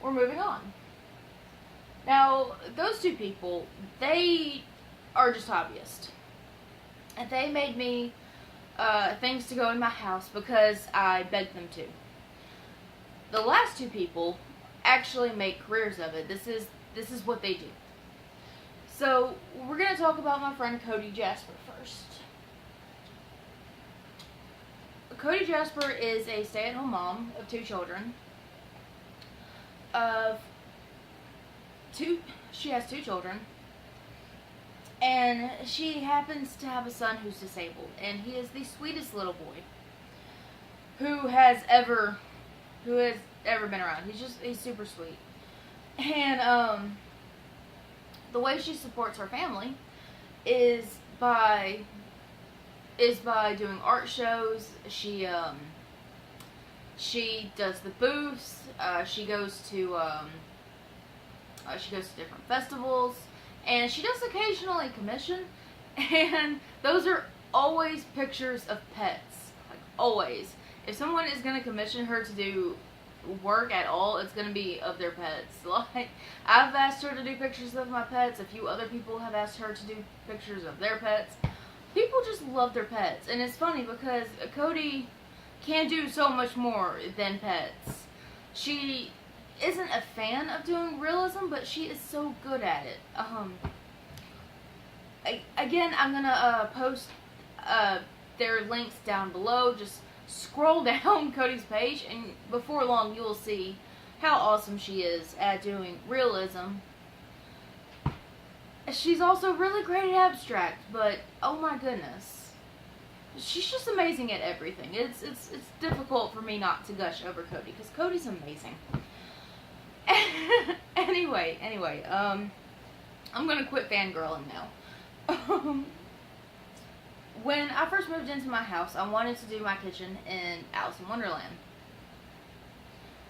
we're moving on. Now, those two people, they are just hobbyists. And they made me things to go in my house because I begged them to. The last two people actually make careers of it. This is what they do. So, we're going to talk about my friend Cody Jasper first. Cody Jasper is a stay-at-home mom of two children. She has two children. And she happens to have a son who's disabled. And he is the sweetest little boy who has ever been around. He's super sweet. And the way she supports her family is by doing art shows. She does the booths. She goes to different festivals, and she does occasionally commission. And those are always pictures of pets, like always. If someone is gonna commission her to do work at all, it's gonna be of their pets. Like, I've asked her to do pictures of my pets. A few other people have asked her to do pictures of their pets. People just love their pets, and it's funny because Cody can do so much more than pets. She isn't a fan of doing realism, but she is so good at it. Again, I'm gonna post their links down below. Just scroll down Cody's page, and before long you will see how awesome she is at doing realism. She's also really great at abstract, but oh my goodness, she's just amazing at everything. It's difficult for me not to gush over Cody because Cody's amazing. Anyway, I'm gonna quit fangirling now. When I first moved into my house, I wanted to do my kitchen in Alice in Wonderland.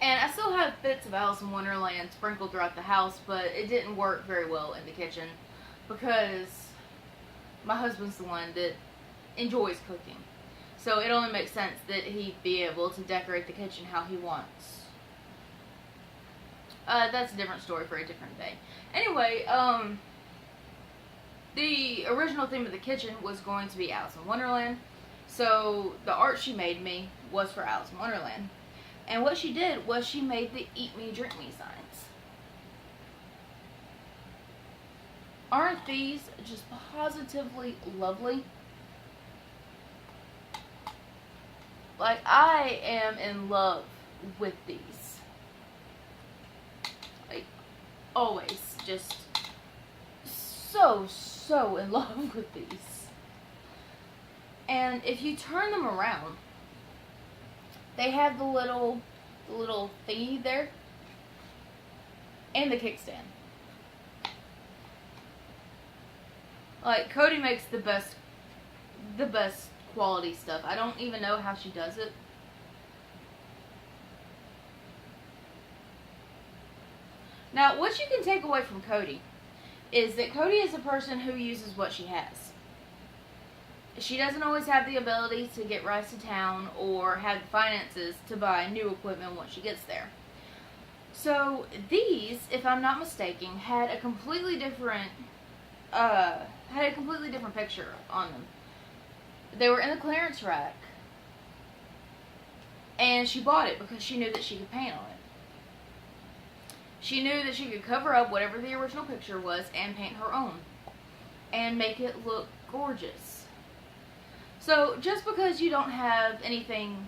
And I still have bits of Alice in Wonderland sprinkled throughout the house, but it didn't work very well in the kitchen because my husband's the one that enjoys cooking. So it only makes sense that he'd be able to decorate the kitchen how he wants. That's a different story for a different day. Anyway, the original theme of the kitchen was going to be Alice in Wonderland. So the art she made me was for Alice in Wonderland. And what she did was she made the Eat Me, Drink Me signs. Aren't these just positively lovely? Like, I am in love with these. Like, always. Just so in love with these. And if you turn them around, they have the little thingy there, and the kickstand. Like, Cody makes the best quality stuff. I don't even know how she does it. Now, what you can take away from Cody is that Cody is a person who uses what she has. She doesn't always have the ability to get rides to town or have the finances to buy new equipment once she gets there. So these, if I'm not mistaken, had a completely different picture on them. They were in the clearance rack, and she bought it because she knew that she could paint on it. She knew that she could cover up whatever the original picture was and paint her own and make it look gorgeous. So just because you don't have anything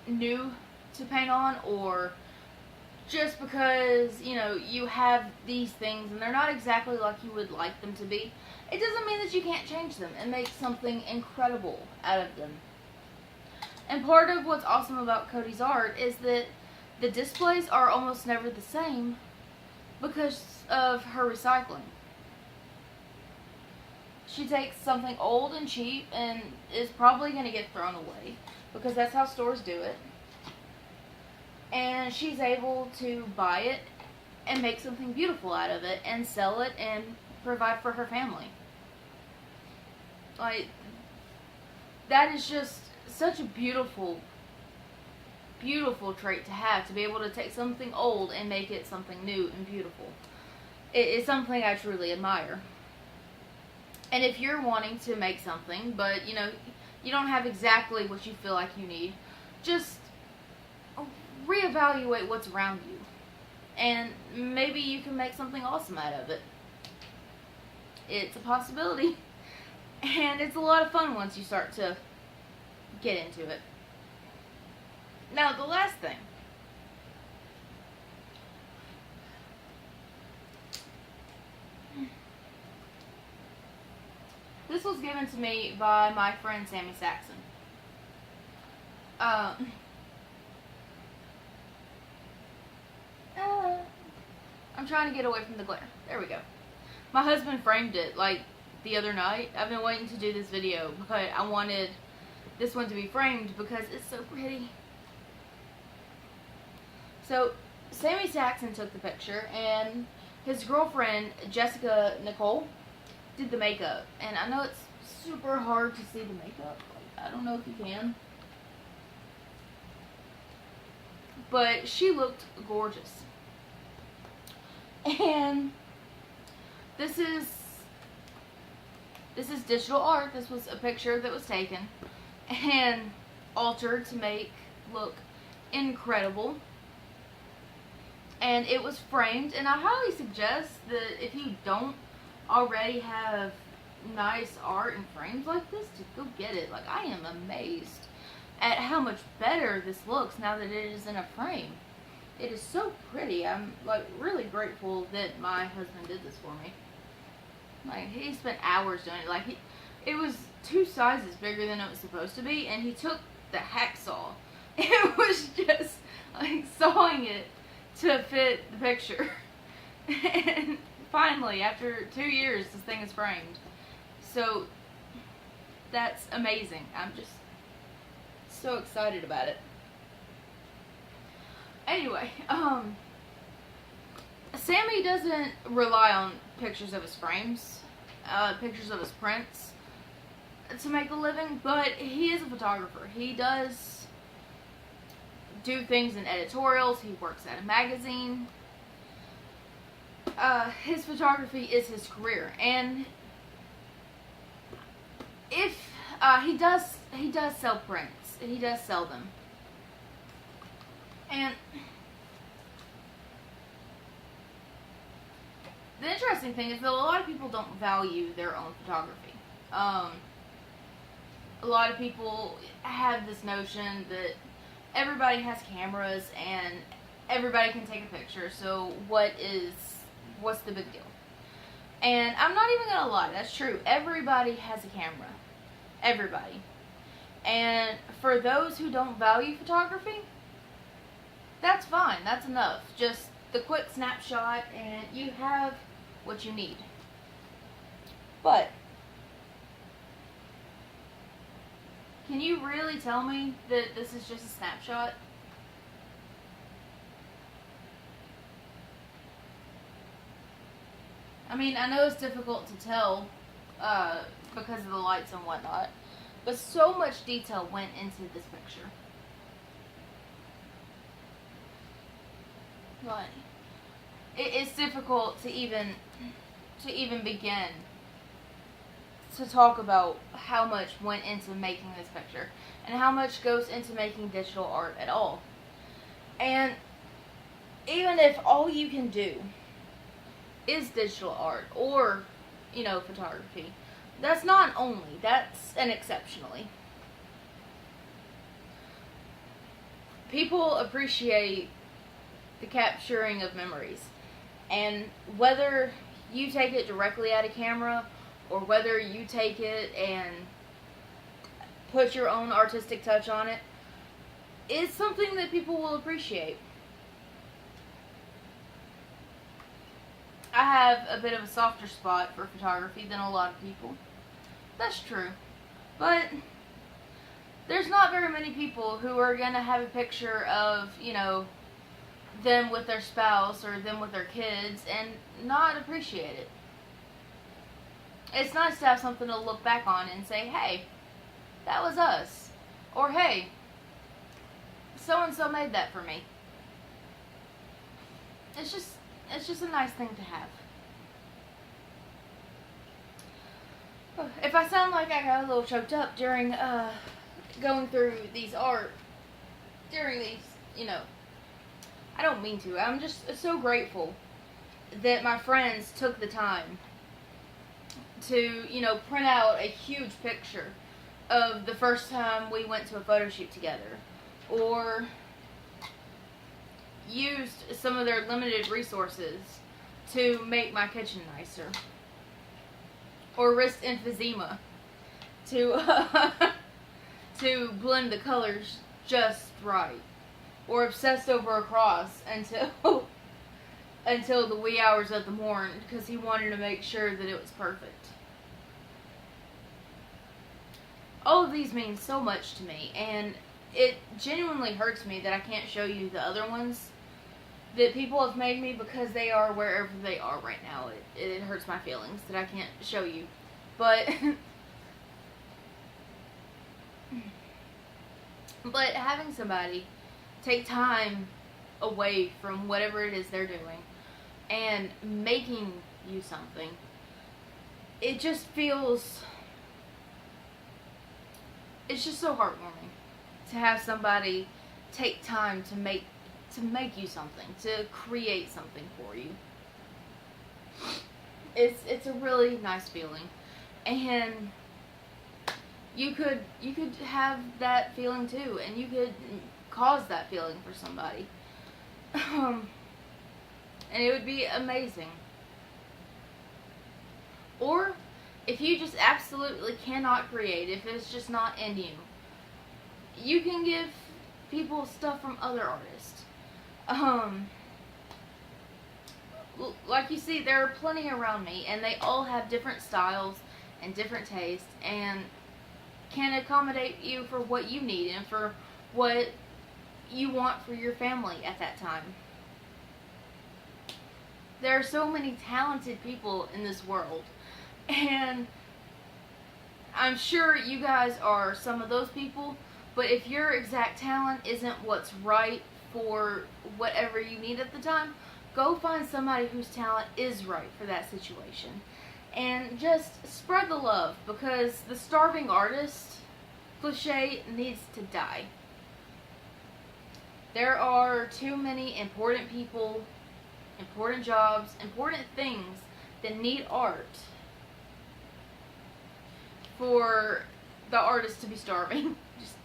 new to paint on, or just because, you know, you have these things and they're not exactly like you would like them to be, it doesn't mean that you can't change them and make something incredible out of them. And part of what's awesome about Cody's art is that the displays are almost never the same because of her recycling. She takes something old and cheap and is probably going to get thrown away because that's how stores do it. And she's able to buy it and make something beautiful out of it and sell it and provide for her family. Like, that is just such a beautiful beautiful trait to have, to be able to take something old and make it something new and beautiful. It's something I truly admire. And if you're wanting to make something, but you know, you don't have exactly what you feel like you need, just reevaluate what's around you. And maybe you can make something awesome out of it. It's a possibility. And it's a lot of fun once you start to get into it. Now, the last thing. This was given to me by my friend Sammy Saxon. I'm trying to get away from the glare. There we go. My husband framed it like the other night. I've been waiting to do this video, but I wanted this one to be framed because it's so pretty. So, Sammy Saxon took the picture, and his girlfriend, Jessica Nicole, did the makeup. And I know it's super hard to see the makeup. Like, I don't know if you can. But she looked gorgeous. And this is digital art. This was a picture that was taken and altered to make look incredible. And it was framed, and I highly suggest that if you don't already have nice art and frames like this, to go get it. Like, I am amazed at how much better this looks now that it is in a frame. It is so pretty. I'm like really grateful that my husband did this for me. Like, he spent hours doing it. Like, it was 2 sizes bigger than it was supposed to be, and he took the hacksaw. It was just like sawing it to fit the picture. And finally, after 2 years, this thing is framed. So that's amazing. I'm just so excited about it. Anyway, Sammy doesn't rely on pictures of his frames, pictures of his prints to make a living, but he is a photographer. He does do things in editorials. He works at a magazine. His photography is his career, and if he does sell prints. He does sell them. And the interesting thing is that a lot of people don't value their own photography. A lot of people have this notion that everybody has cameras and everybody can take a picture, so what's the big deal? And I'm not even gonna lie, that's true. Everybody has a camera. Everybody. And for those who don't value photography, that's fine. That's enough. Just the quick snapshot and you have what you need. But can you really tell me that this is just a snapshot? I mean, I know it's difficult to tell because of the lights and whatnot, but so much detail went into this picture. But it's difficult to even begin to talk about how much went into making this picture and how much goes into making digital art at all. And even if all you can do is digital art or, you know, photography, that's not only, that's an exceptionally. People appreciate the capturing of memories, and whether you take it directly out of camera or whether you take it and put your own artistic touch on it, is something that people will appreciate. I have a bit of a softer spot for photography than a lot of people. That's true. But there's not very many people who are going to have a picture of, you know, them with their spouse or them with their kids and not appreciate it. It's nice to have something to look back on and say, hey, that was us. Or hey, so-and-so made that for me. It's just a nice thing to have. If I sound like I got a little choked up during going through these art, during these, you know, I don't mean to. I'm just so grateful that my friends took the time to, you know, print out a huge picture of the first time we went to a photo shoot together, or used some of their limited resources to make my kitchen nicer, or risked emphysema to to blend the colors just right, or obsessed over a cross until the wee hours of the morn because he wanted to make sure that it was perfect. All of these mean so much to me, and it genuinely hurts me that I can't show you the other ones that people have made me because they are wherever they are right now. It hurts my feelings that I can't show you. But but having somebody take time away from whatever it is they're doing and making you something, it just feels, it's just so heartwarming to have somebody take time to make you something, to create something for you. It's a really nice feeling, and you could have that feeling too, and you could cause that feeling for somebody, and it would be amazing. Or if you just absolutely cannot create, if it's just not in you, you can give people stuff from other artists. Like you see, there are plenty around me, and they all have different styles and different tastes, and can accommodate you for what you need and for what you want for your family at that time. There are so many talented people in this world, and I'm sure you guys are some of those people, but if your exact talent isn't what's right for whatever you need at the time, go find somebody whose talent is right for that situation. And just spread the love, because the starving artist cliche needs to die. There are too many important people, important jobs, important things that need art for the artist to be starving.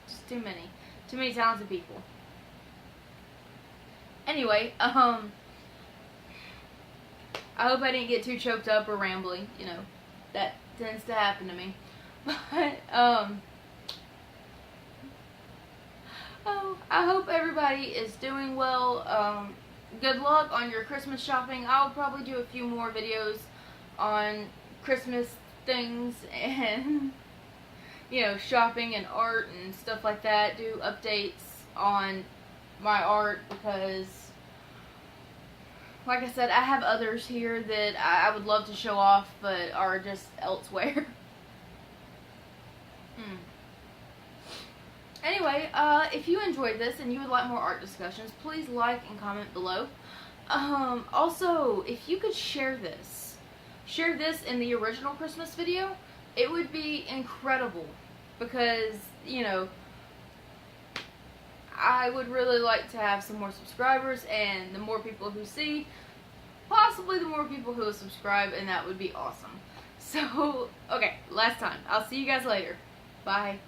just too many talented people. Anyway, I hope I didn't get too choked up or rambly. You know, that tends to happen to me. But, oh, I hope everybody is doing well. Good luck on your Christmas shopping. I'll probably do a few more videos on Christmas things and, you know, shopping and art and stuff like that. Do updates on my art because, like I said, I have others here that I would love to show off but are just elsewhere. Anyway, if you enjoyed this and you would like more art discussions, please like and comment below. Also, if you could share this in the original Christmas video, it would be incredible, because, you know, I would really like to have some more subscribers, and the more people who see, possibly the more people who will subscribe, and that would be awesome. So, okay, last time. I'll see you guys later. Bye.